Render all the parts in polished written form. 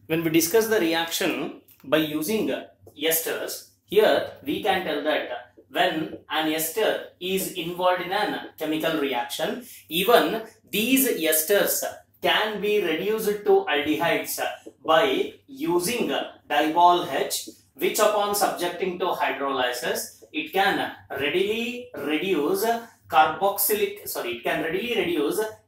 when we discuss the reaction by using esters, here we can tell that when an ester is involved in a chemical reaction, even these esters can be reduced to aldehydes by using diol H, which upon subjecting to hydrolysis, it can readily reduce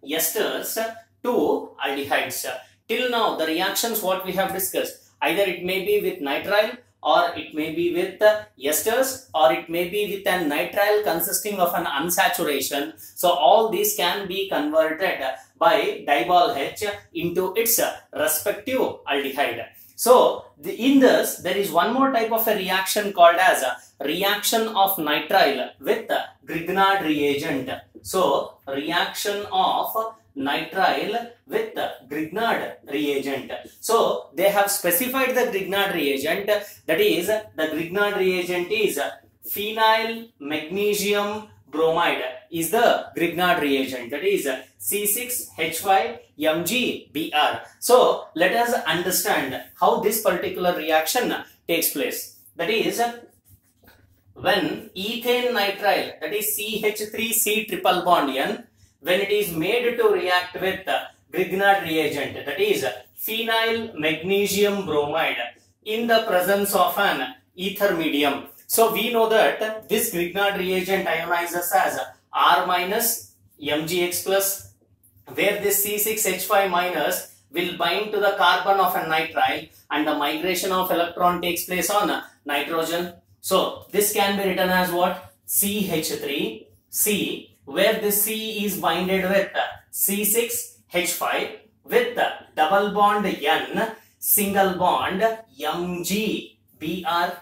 esters to aldehydes. Till now, the reactions what we have discussed, either it may be with nitrile, or it may be with esters, or it may be with a nitrile consisting of an unsaturation. So all these can be converted by diol H into its respective aldehyde. So in this, there is one more type of a reaction called as a reaction of nitrile with Grignard reagent. So reaction of nitrile with Grignard reagent. So they have specified the Grignard reagent, that is the Grignard reagent is phenyl magnesium bromide is the Grignard reagent, that is C6H5MgBr. So let us understand how this particular reaction takes place. That is, when ethane nitrile, that is CH3C triple bond N, when it is made to react with Grignard reagent, that is phenyl magnesium bromide, in the presence of an ether medium. So we know that this Grignard reagent ionizes as R minus MgX plus, where this C6H5 minus will bind to the carbon of a nitrile and the migration of electron takes place on nitrogen. So this can be written as what? CH3C, where the C is binded with C6H5 with double bond N, single bond MgBr.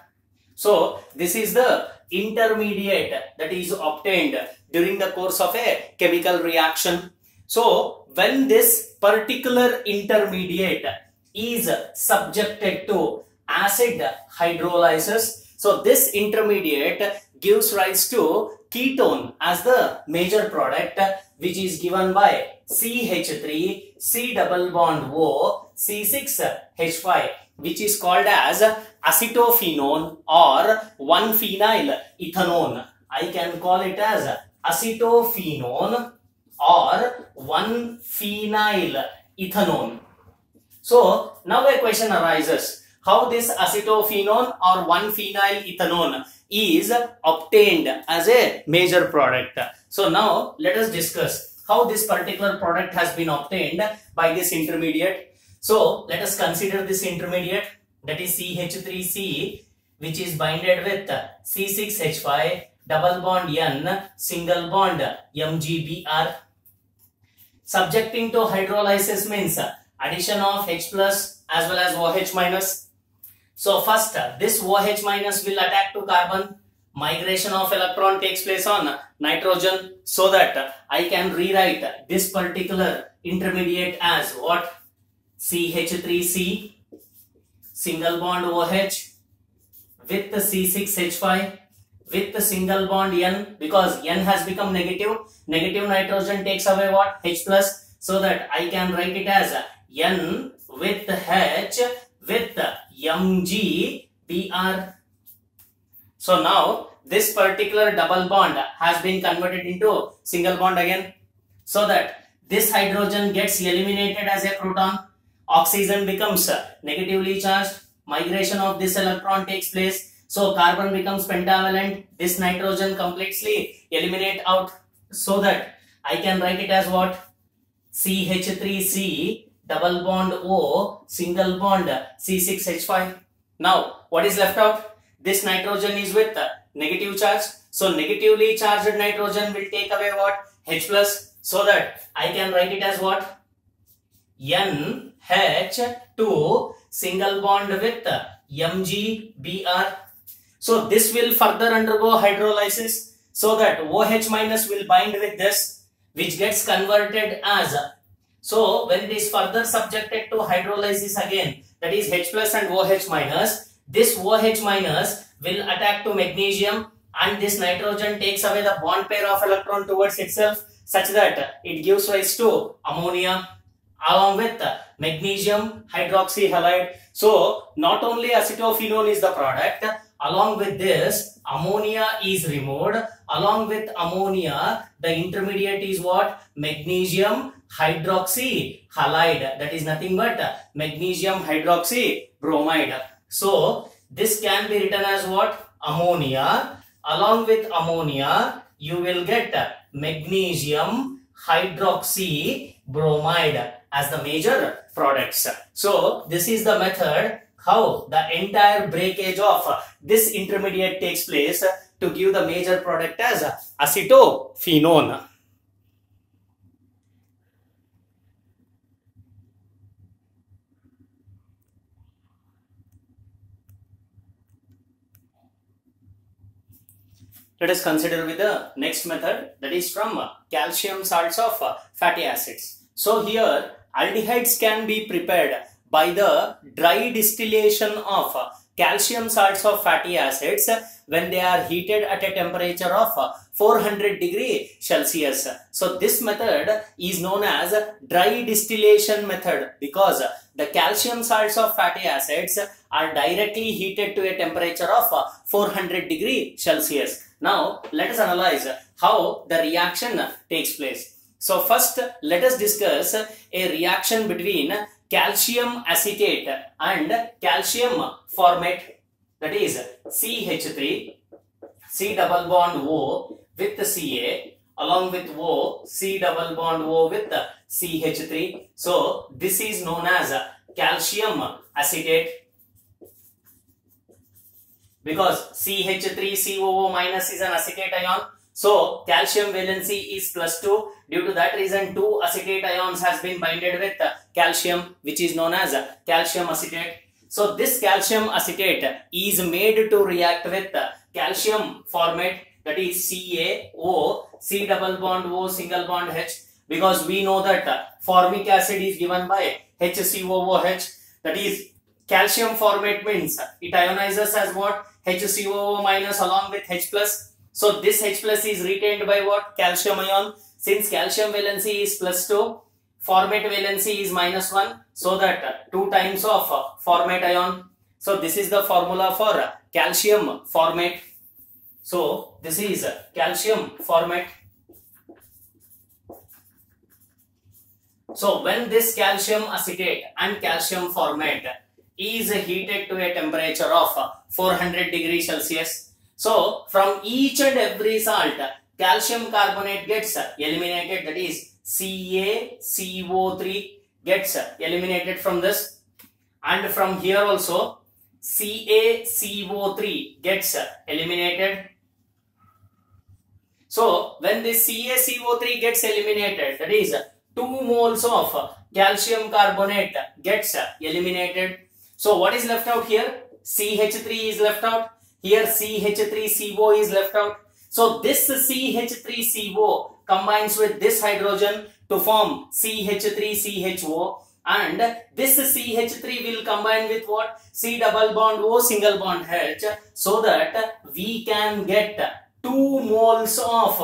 So this is the intermediate that is obtained during the course of a chemical reaction. So when this particular intermediate is subjected to acid hydrolysis, so this intermediate gives rise to ketone as the major product, which is given by CH3, C double bond O, C6H5, which is called as acetophenone or 1-phenyl ethanone. I can call it as acetophenone or 1-phenyl ethanone. So now a question arises, how this acetophenone or 1-phenyl ethanone is obtained as a major product. So now let us discuss how this particular product has been obtained by this intermediate. So let us consider this intermediate, that is CH3C, which is binded with C6H5 double bond N, single bond MgBr. Subjecting to hydrolysis means addition of H plus as well as OH minus. So first, this OH minus will attack to carbon, migration of electron takes place on nitrogen, so that I can rewrite this particular intermediate as what? CH3C, single bond OH with the C6H5 with the single bond N, because N has become negative, negative nitrogen takes away what? H plus, so that I can write it as N with H with MgBr. So now this particular double bond has been converted into single bond again, so that this hydrogen gets eliminated as a proton, oxygen becomes negatively charged, migration of this electron takes place, so carbon becomes pentavalent, this nitrogen completely eliminate out, so that I can write it as what? CH3C double bond O, single bond C6H5. Now what is left out? This nitrogen is with negative charge, so negatively charged nitrogen will take away what? H plus, so that I can write it as what? NH2 single bond with MgBr. So this will further undergo hydrolysis, so that OH minus will bind with this, which gets converted as, so when it is further subjected to hydrolysis again, that is H plus and OH minus, this OH minus will attack to magnesium, and this nitrogen takes away the bond pair of electron towards itself, such that it gives rise to ammonia. along with magnesium hydroxyhalide. So not only acetophenone is the product, along with this ammonia is removed. Along with ammonia, the intermediate is what? Magnesium hydroxyhalide. That is nothing but magnesium hydroxybromide. So this can be written as what? Ammonia. Along with ammonia, you will get magnesium hydroxybromide as the major products. So this is the method how the entire breakage of this intermediate takes place to give the major product as acetophenone. Let us consider with the next method, that is from calcium salts of fatty acids. So here aldehydes can be prepared by the dry distillation of calcium salts of fatty acids when they are heated at a temperature of 400 degree Celsius. So this method is known as dry distillation method because the calcium salts of fatty acids are directly heated to a temperature of 400 degree Celsius. Now let us analyze how the reaction takes place. So first let us discuss a reaction between calcium acetate and calcium formate, that is CH3, C double bond O with Ca, along with O, C double bond O with CH3. So this is known as calcium acetate because CH3COO minus is an acetate ion. So calcium valency is +2. Due to that reason, 2 acetate ions has been binded with calcium, which is known as calcium acetate. So this calcium acetate is made to react with calcium formate, that is CaO, C double bond O single bond H, because we know that formic acid is given by HCOOH, that is calcium formate means it ionizes as what? HCOO minus along with H plus. So this H plus is retained by what? Calcium ion. Since calcium valency is +2, formate valency is -1, so that 2 times of formate ion. So this is the formula for calcium formate. So this is calcium formate. So when this calcium acetate and calcium formate is heated to a temperature of 400 degrees Celsius, so from each and every salt, calcium carbonate gets eliminated, that is CaCO3 gets eliminated from this, and from here also CaCO3 gets eliminated. So when this CaCO3 gets eliminated, that is 2 moles of calcium carbonate gets eliminated. So what is left out here? CH3 is left out. Here CH3CO is left out. So this CH3CO combines with this hydrogen to form CH3CHO, and this CH3 will combine with what? C double bond O single bond H, so that we can get 2 moles of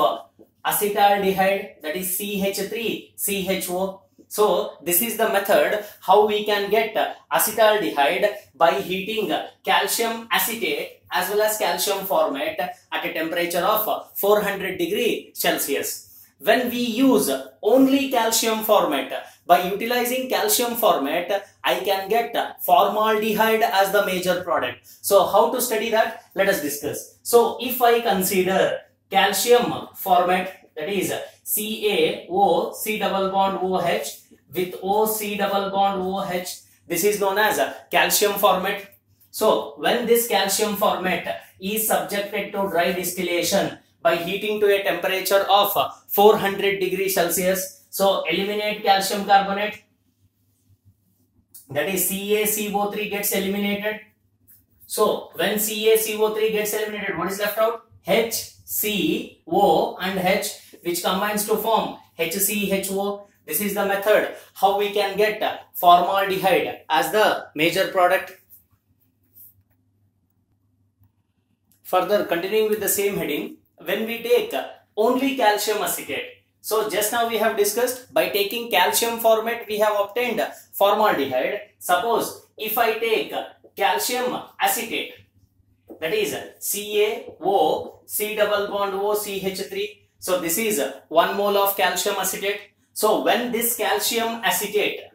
acetaldehyde, that is CH3CHO. So this is the method how we can get acetaldehyde by heating calcium acetate as well as calcium formate at a temperature of 400 degree Celsius. When we use only calcium formate, by utilizing calcium formate, I can get formaldehyde as the major product. So how to study that? Let us discuss. So if I consider calcium formate, that is CaO, C double bond OH with O, C double bond OH, this is known as calcium formate. So when this calcium formate is subjected to dry distillation by heating to a temperature of 400 degrees Celsius, so eliminate calcium carbonate, that is CaCO3 gets eliminated. So when CaCO3 gets eliminated, what is left out? HCO and H, which combines to form HCHO. This is the method how we can get formaldehyde as the major product. Further, continuing with the same heading, when we take only calcium acetate, So just now we have discussed by taking calcium format we have obtained formaldehyde. Suppose if I take calcium acetate, that is CaO, C double bond O, CH3. So this is 1 mole of calcium acetate. So when this calcium acetate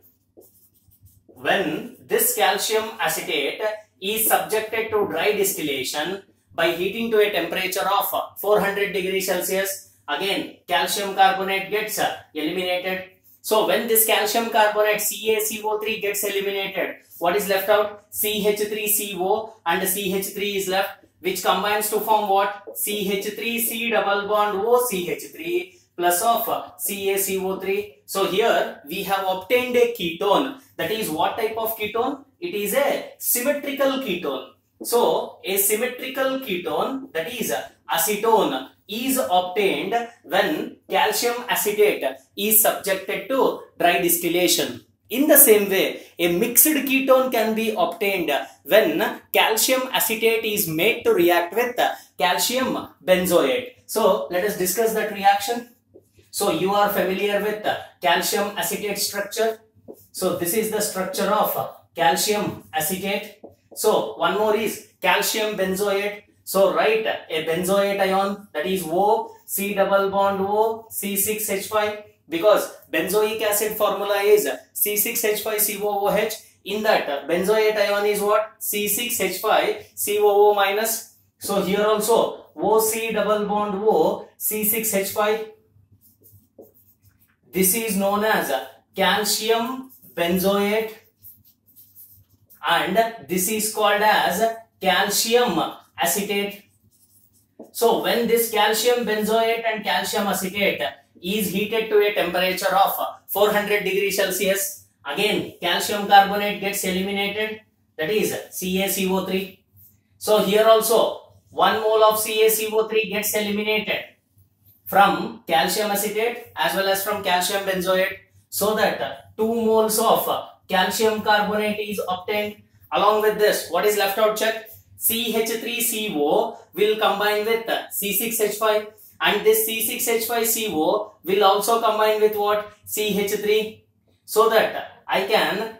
is subjected to dry distillation by heating to a temperature of 400 degrees Celsius, again calcium carbonate gets eliminated. So when this calcium carbonate CaCO3 gets eliminated, what is left out? CH3CO and CH3 is left, which combines to form what? CH3 C double bond O CH3 plus of CaCO3. So here we have obtained a ketone. That is what type of ketone? It is a symmetrical ketone. So a symmetrical ketone, that is acetone, is obtained when calcium acetate is subjected to dry distillation. In the same way, a mixed ketone can be obtained when calcium acetate is made to react with calcium benzoate. So let us discuss that reaction. So you are familiar with calcium acetate structure. So this is the structure of calcium acetate. So one more is calcium benzoate. So write a benzoate ion, that is O, C double bond O, C6H5, because benzoic acid formula is C6H5COOH. In that benzoate ion is what? C6H5COO minus. So here also OC double bond O, C6H5. This is known as calcium benzoate, and this is called as calcium acetate. So when this calcium benzoate and calcium acetate is heated to a temperature of 400 degrees Celsius, again calcium carbonate gets eliminated, that is CaCO3. So here also 1 mole of CaCO3 gets eliminated from calcium acetate as well as from calcium benzoate, so that 2 moles of calcium carbonate is obtained. Along with this, what is left out? Check. CH3CO will combine with C6H5, and this C6H5CO will also combine with what? CH3, so that I can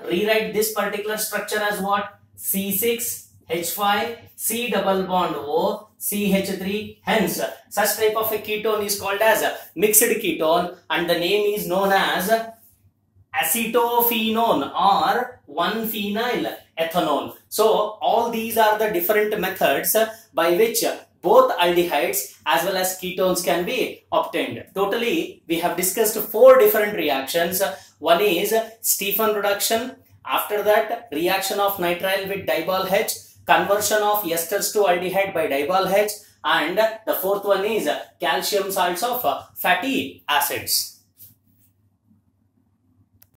rewrite this particular structure as what? C6H5 C double bond O CH3. Hence such type of a ketone is called as mixed ketone, and the name is known as acetophenone or 1-phenyl ethanol. So all these are the different methods by which both aldehydes as well as ketones can be obtained. Totally we have discussed 4 different reactions. One is Stephan reduction. After that, reaction of nitrile with diol H, conversion of esters to aldehyde by diol H, and the 4th one is calcium salts of fatty acids.